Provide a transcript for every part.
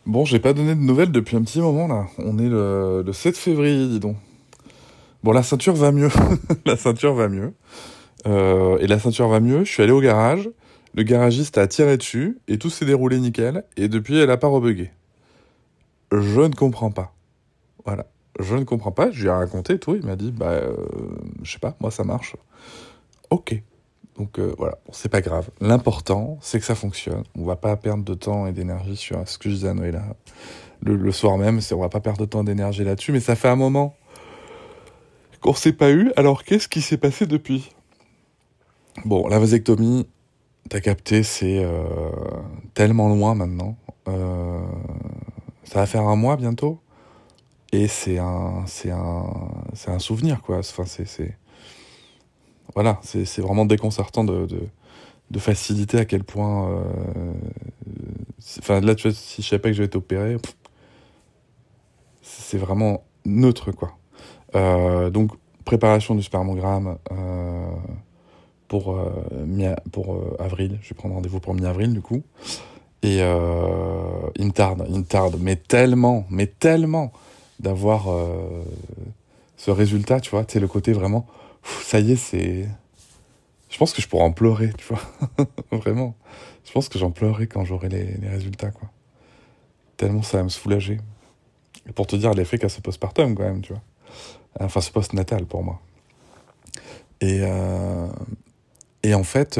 Bon, j'ai pas donné de nouvelles depuis un petit moment là. On est le 7 février, dis donc. Bon, la ceinture va mieux. La ceinture va mieux. Et la ceinture va mieux. Je suis allé au garage. Le garagiste a tiré dessus et tout s'est déroulé nickel. Et depuis, elle a pas rebugué. Je ne comprends pas. Voilà. Je ne comprends pas. Je lui ai raconté tout. Il m'a dit, je sais pas, moi ça marche. Ok. Donc voilà, bon, c'est pas grave. L'important, c'est que ça fonctionne. On va pas perdre de temps et d'énergie sur ce que je disais à Noëlla. Le soir même, on va pas perdre de temps et d'énergie là-dessus, mais ça fait un moment qu'on s'est pas eu. Alors qu'est-ce qui s'est passé depuis? Bon, la vasectomie, t'as capté, c'est tellement loin maintenant. Euh, Ça va faire un mois bientôt, et c'est un souvenir quoi. Enfin, voilà, c'est vraiment déconcertant de faciliter à quel point. Enfin, là, tu vois, si je savais pas que j'allais être opéré, c'est vraiment neutre quoi. Donc, préparation du spermogramme pour avril. Je vais prendre rendez-vous pour mi-avril, du coup. Et il me tarde, mais tellement d'avoir ce résultat, tu vois. Tu sais, le côté vraiment, ça y est, c'est. Je pense que je pourrais en pleurer, tu vois. Vraiment. Je pense que j'en pleurerai quand j'aurai les résultats, quoi. Tellement ça va me soulager. Et pour te dire l'effet qu'a ce postpartum, quand même, tu vois. Enfin, ce post-natal, pour moi. Et, euh, et en fait,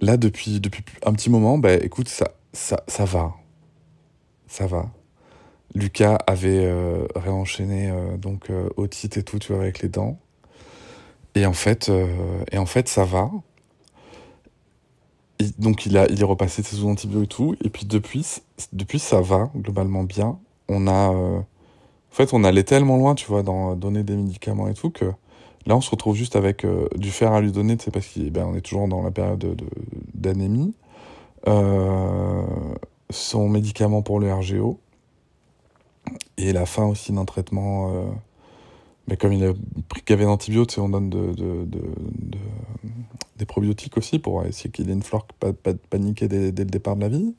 là, depuis un petit moment, bah écoute, ça va. Ça va. Lucas avait réenchaîné otite et tout, tu vois, avec les dents. Et en fait, ça va. Donc il est repassé ses sous antibio et tout. Et puis depuis ça va globalement bien. On allait tellement loin, tu vois, dans donner des médicaments et tout, que là on se retrouve juste avec du fer à lui donner, tu sais, parce qu'on est toujours dans la période d'anémie. Euh, Son médicament pour le RGO. Et la fin aussi d'un traitement. Mais comme il a pris gavé d'antibiotiques, on donne des probiotiques aussi pour essayer qu'il ait une flore pas paniquer dès le départ de la vie.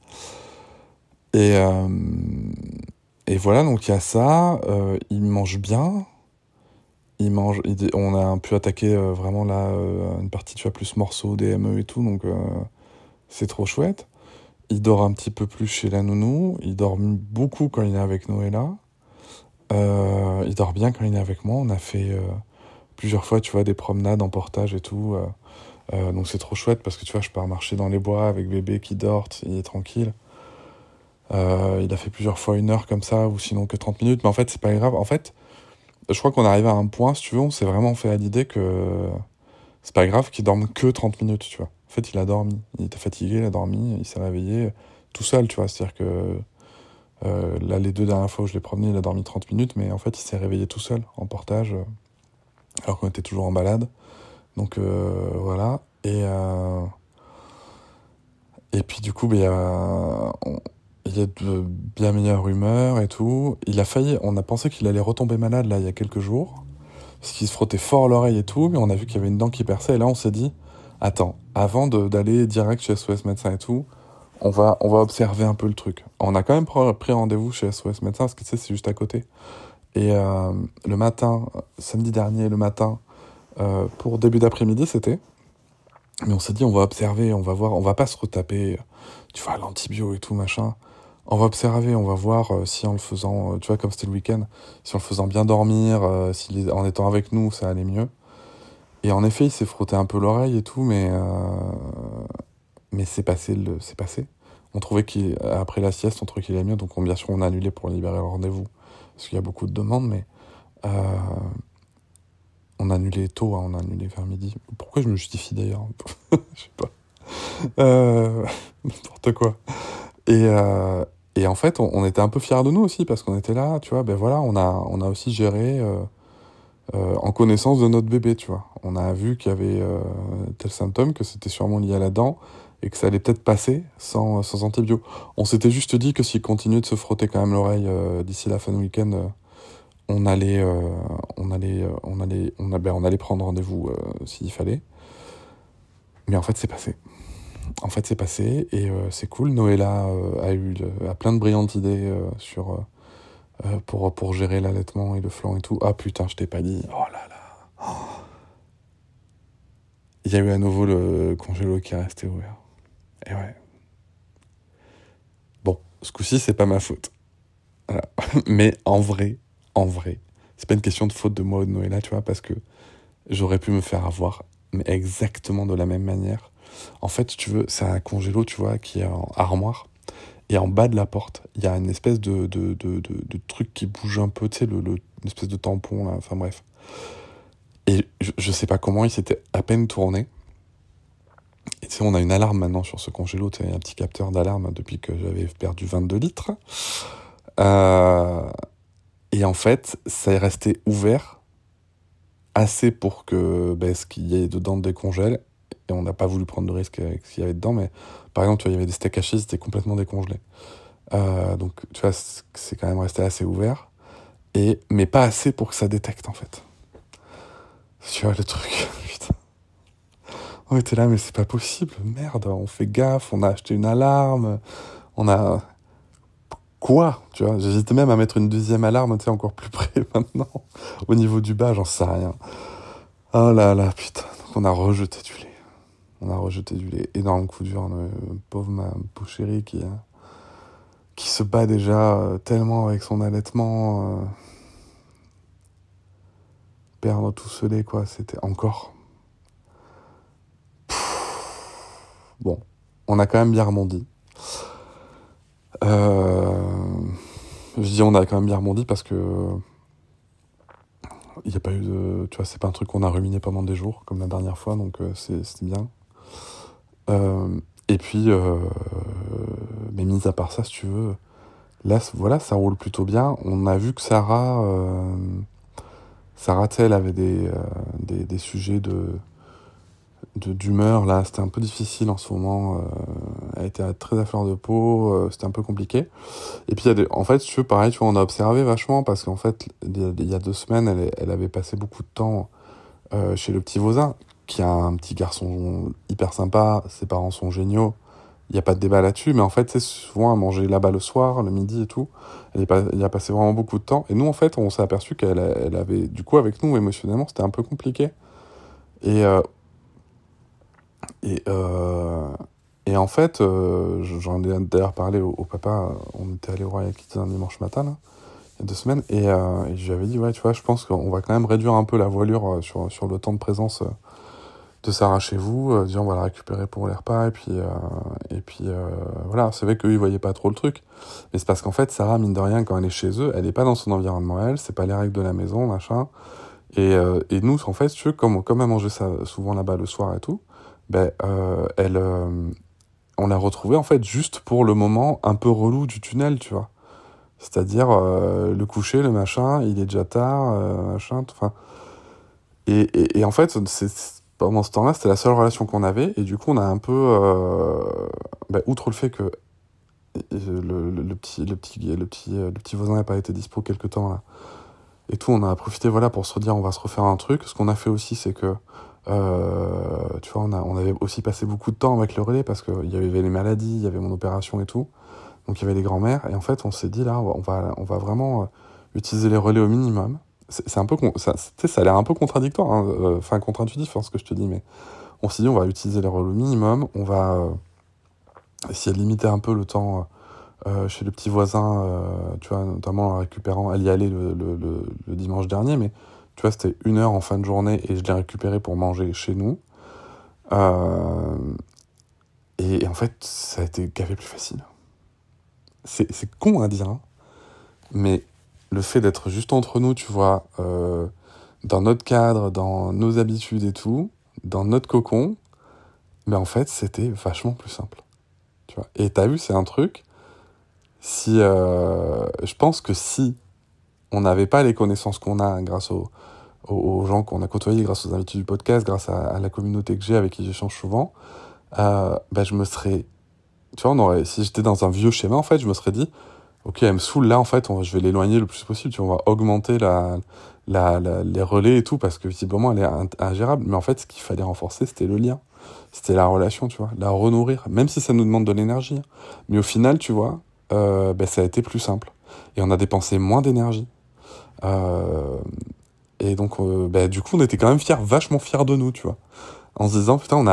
Et, euh, et voilà, donc il y a ça. Il mange bien. On a pu attaquer vraiment là une partie, tu vois, plus morceaux, DME et tout, donc c'est trop chouette. Il dort un petit peu plus chez la nounou. Il dort beaucoup quand il est avec Noëlla. Il dort bien quand il est avec moi. On a fait plusieurs fois, tu vois, des promenades en portage et tout. Donc c'est trop chouette parce que tu vois, je pars marcher dans les bois avec bébé qui dort, il est tranquille. Il a fait plusieurs fois 1 heure comme ça, ou sinon que 30 minutes. Mais en fait, c'est pas grave. En fait, je crois qu'on est arrivé à un point, si tu veux, on s'est vraiment fait à l'idée que c'est pas grave qu'il dorme que 30 minutes, tu vois. En fait, il a dormi. Il était fatigué, il a dormi, il s'est réveillé tout seul, tu vois. C'est-à-dire que là, les 2 dernières fois où je l'ai promené, il a dormi 30 minutes, mais en fait, il s'est réveillé tout seul en portage, alors qu'on était toujours en balade. Donc voilà. Et puis du coup, il y a de bien meilleures humeurs et tout. On a pensé qu'il allait retomber malade là il y a quelques jours, parce qu'il se frottait fort l'oreille et tout, mais on a vu qu'il y avait une dent qui perçait, et là on s'est dit, attends, avant d'aller direct chez SOS médecin et tout, on va observer un peu le truc. On a quand même pris rendez-vous chez SOS médecin, parce que tu sais, c'est juste à côté. Et le matin, samedi dernier, le matin, pour début d'après-midi, c'était. Mais on s'est dit, on va observer, on va voir, on va pas se retaper, tu vois, l'antibio et tout, machin. On va observer, on va voir si en le faisant, tu vois, comme c'était le week-end, si en le faisant bien dormir, en étant avec nous, ça allait mieux. Et en effet, il s'est frotté un peu l'oreille et tout, mais c'est passé. On trouvait qu'après la sieste, on trouvait qu'il allait mieux, donc bien sûr, on a annulé pour libérer le rendez-vous, parce qu'il y a beaucoup de demandes, mais euh, on a annulé tôt, hein, on a annulé vers midi. Pourquoi je me justifie d'ailleurs? Je sais pas. N'importe quoi. Et, euh, et en fait, on était un peu fiers de nous aussi, parce qu'on était là, tu vois, ben voilà, on a aussi géré en connaissance de notre bébé, tu vois. On a vu qu'il y avait tel symptôme, que c'était sûrement lié à la dent, et que ça allait peut-être passer sans antibio. On s'était juste dit que s'il continuait de se frotter quand même l'oreille d'ici la fin du week-end, on allait prendre rendez-vous s'il fallait. Mais en fait, c'est passé. en fait, c'est passé et c'est cool. Noëlla a plein de brillantes idées pour gérer l'allaitement et le flanc et tout. Ah putain, je t'ai pas dit. Oh là là. Il y a eu à nouveau le congélo qui est resté ouvert. Et ouais. Bon, ce coup-ci, c'est pas ma faute. Voilà. Mais en vrai, c'est pas une question de faute de moi ou de Noëlla, tu vois, parce que j'aurais pu me faire avoir, mais exactement de la même manière. En fait, si tu veux, c'est un congélo, tu vois, qui est en armoire. Et en bas de la porte, il y a une espèce de truc qui bouge un peu, tu sais, une espèce de tampon, là, enfin bref. Et je sais pas comment, il s'était à peine tourné. Et tu sais, on a une alarme maintenant sur ce congélo, tu sais, un petit capteur d'alarme depuis que j'avais perdu 22 litres. Et en fait, ça est resté ouvert assez pour que ce qu'il y ait dedans décongèle. Et on n'a pas voulu prendre de risque avec ce qu'il y avait dedans, mais par exemple, tu vois, il y avait des steaks hachés, c'était complètement décongelé. Donc, tu vois, c'est quand même resté assez ouvert. Mais pas assez pour que ça détecte, en fait. Tu vois, le truc, putain. On était là, mais c'est pas possible, merde, on fait gaffe, on a acheté une alarme, on a... Quoi? Tu vois, j'hésitais même à mettre une deuxième alarme, tu sais, encore plus près maintenant. Au niveau du bas, j'en sais rien. Oh là là, putain. Donc on a rejeté du lait. Énorme coup dur, ma pauvre chérie qui se bat déjà tellement avec son allaitement. Perdre tout ce lait, quoi, c'était encore... Bon, on a quand même bien rebondi. Je dis on a quand même bien rebondi parce que il n'y a pas eu de... Tu vois, c'est pas un truc qu'on a ruminé pendant des jours, comme la dernière fois, donc c'était bien. Et puis, mais mis à part ça, si tu veux, là, voilà, ça roule plutôt bien. On a vu que Sarah, tu sais, elle avait des sujets d'humeur, là, c'était un peu difficile en ce moment. Elle était très à fleur de peau, c'était un peu compliqué. Et puis, en fait, si tu veux, pareil, tu vois, on a observé vachement, parce qu'en fait, il y a 2 semaines, elle avait passé beaucoup de temps chez le petit voisin, qui a un petit garçon hyper sympa, ses parents sont géniaux, il n'y a pas de débat là-dessus, mais en fait, c'est souvent à manger là-bas le soir, le midi et tout. Elle y a passé vraiment beaucoup de temps. Et nous, en fait, on s'est aperçu elle avait, du coup, avec nous, émotionnellement, c'était un peu compliqué. Et, euh, et, euh, et en fait, j'en ai d'ailleurs parlé au papa, on était allé au Royal Kitty un dimanche matin, là, il y a 2 semaines, et je lui avais dit, ouais, tu vois, je pense qu'on va quand même réduire un peu la voilure sur le temps de présence de Sarah chez vous, dire on va la récupérer pour les repas, et puis voilà, c'est vrai qu'eux, ils voyaient pas trop le truc, mais c'est parce qu'en fait, Sarah, mine de rien, quand elle est chez eux, elle est pas dans son environnement, c'est pas les règles de la maison, machin, et nous, en fait, si tu veux, comme elle mangeait ça souvent là-bas le soir et tout, on l'a retrouvée, en fait, juste pour le moment un peu relou du tunnel, tu vois. C'est-à-dire, le coucher, le machin, il est déjà tard, machin, enfin... Et en fait, pendant ce temps-là, c'était la seule relation qu'on avait, et du coup, on a un peu... outre le fait que le petit voisin n'a pas été dispo quelque temps, là, et tout, on a profité, voilà, pour se redire, on va se refaire un truc. Ce qu'on a fait aussi, c'est que, tu vois, on avait aussi passé beaucoup de temps avec le relais, parce qu'il y avait les maladies, il y avait mon opération et tout, donc il y avait les grands-mères, et en fait, on s'est dit, là, on va vraiment utiliser les relais au minimum. C'est un peu, ça a l'air un peu contradictoire, hein, enfin contre-intuitif, hein, ce que je te dis, mais on s'est dit, on va utiliser les relais au minimum, on va essayer de limiter un peu le temps chez le petit voisin, tu vois, notamment en récupérant, elle y allait le dimanche dernier, mais tu vois, c'était 1 heure en fin de journée, et je l'ai récupéré pour manger chez nous. Et en fait, ça a été gavé plus facile. C'est con à dire, hein, mais le fait d'être juste entre nous, tu vois, dans notre cadre, dans nos habitudes et tout, dans notre cocon, en fait, c'était vachement plus simple. Tu vois. Et t'as vu, c'est un truc, je pense que si on n'avait pas les connaissances qu'on a grâce aux gens qu'on a côtoyés, grâce aux invités du podcast, grâce à la communauté que j'ai, avec qui j'échange souvent, je me serais... Tu vois, si j'étais dans un vieux schéma, en fait, je me serais dit, ok, elle me saoule, là, en fait, je vais l'éloigner le plus possible, tu vois, on va augmenter les relais et tout, parce que visiblement, elle est ingérable. Mais en fait, ce qu'il fallait renforcer, c'était le lien. c'était la relation, tu vois, la renourrir, même si ça nous demande de l'énergie, hein. Mais au final, tu vois, ça a été plus simple. Et on a dépensé moins d'énergie. Euh, et donc, du coup, on était quand même fiers, vachement fiers de nous, tu vois. En se disant, putain, on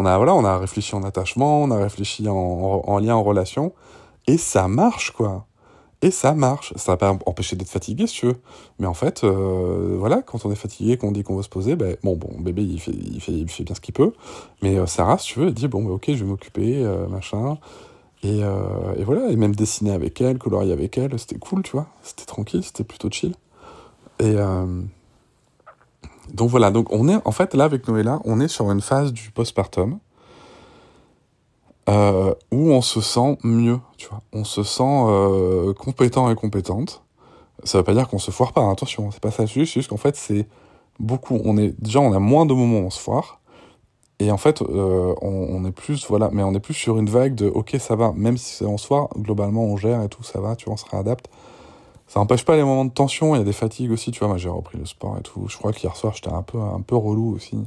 a réfléchi en attachement, on a réfléchi en lien, en relation, et ça marche, quoi. Et ça marche. Ça va pas empêcher d'être fatigué, si tu veux. Mais en fait, voilà, quand on est fatigué, qu'on dit qu'on veut se poser, bon, bébé, il fait bien ce qu'il peut. Mais Sarah, si tu veux, elle dit, bon, ok, je vais m'occuper, machin. Et voilà, et même dessiner avec elle, colorier avec elle, c'était cool, tu vois. C'était tranquille, c'était plutôt chill. Et donc voilà, donc on est, en fait, là, avec Noëlla, on est sur une phase du postpartum où on se sent mieux, tu vois. On se sent compétent et compétente. Ça veut pas dire qu'on se foire pas, hein, attention, c'est pas ça, c'est juste qu'en fait, c'est beaucoup, on a moins de moments où on se foire, et en fait, on est plus, voilà, mais on est plus sur une vague de, ok, ça va, même si on se foire, globalement, on gère et tout, ça va, tu vois, on se réadapte. Ça n'empêche pas les moments de tension, il y a des fatigues aussi, tu vois, moi j'ai repris le sport et tout, je crois qu'hier soir, j'étais un peu relou aussi.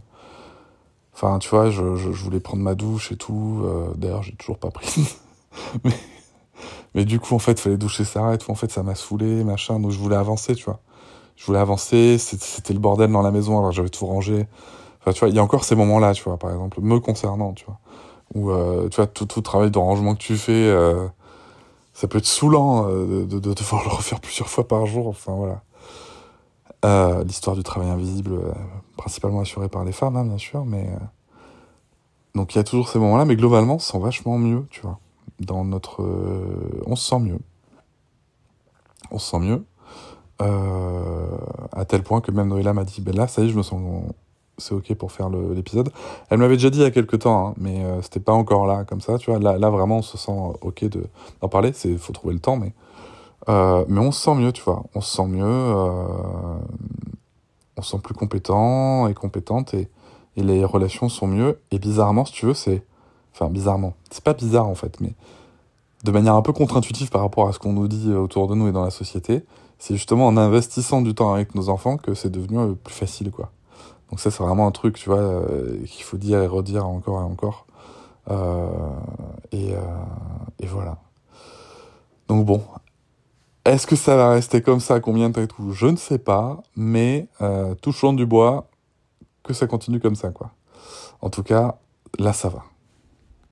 Enfin, tu vois, je voulais prendre ma douche et tout, d'ailleurs, j'ai toujours pas pris. mais, mais du coup, en fait, fallait doucher Sarah et tout, en fait, ça m'a saoulé, machin, donc je voulais avancer, tu vois. Je voulais avancer, c'était le bordel dans la maison, alors j'avais tout rangé. Enfin, tu vois, il y a encore ces moments-là, tu vois, par exemple, me concernant, tu vois. Où, tu vois, tout le travail de rangement que tu fais, ça peut être saoulant de devoir le refaire plusieurs fois par jour, enfin, voilà. L'histoire du travail invisible, principalement assurée par les femmes, hein, bien sûr, mais... donc il y a toujours ces moments-là, mais globalement, on se sent vachement mieux, tu vois. Dans notre... on se sent mieux. On se sent mieux. À tel point que même Noëlla m'a dit, ben là, ça y est, je me sens... c'est ok pour faire l'épisode. Elle me l'avait déjà dit il y a quelques temps, hein, mais c'était pas encore là, comme ça, tu vois. Là vraiment, on se sent ok d'en parler, faut trouver le temps, mais on se sent mieux, tu vois. On se sent mieux, on se sent plus compétent et compétente, et les relations sont mieux. Et bizarrement, si tu veux, enfin, bizarrement. C'est pas bizarre, en fait, mais de manière un peu contre-intuitive par rapport à ce qu'on nous dit autour de nous et dans la société, c'est justement en investissant du temps avec nos enfants que c'est devenu plus facile, quoi. Donc ça, c'est vraiment un truc, tu vois, qu'il faut dire et redire encore et encore. Euh, et, euh, et voilà. Donc bon, est-ce que ça va rester comme ça combien de temps et tout? Je ne sais pas, mais touchons du bois, que ça continue comme ça, quoi. En tout cas, là, ça va.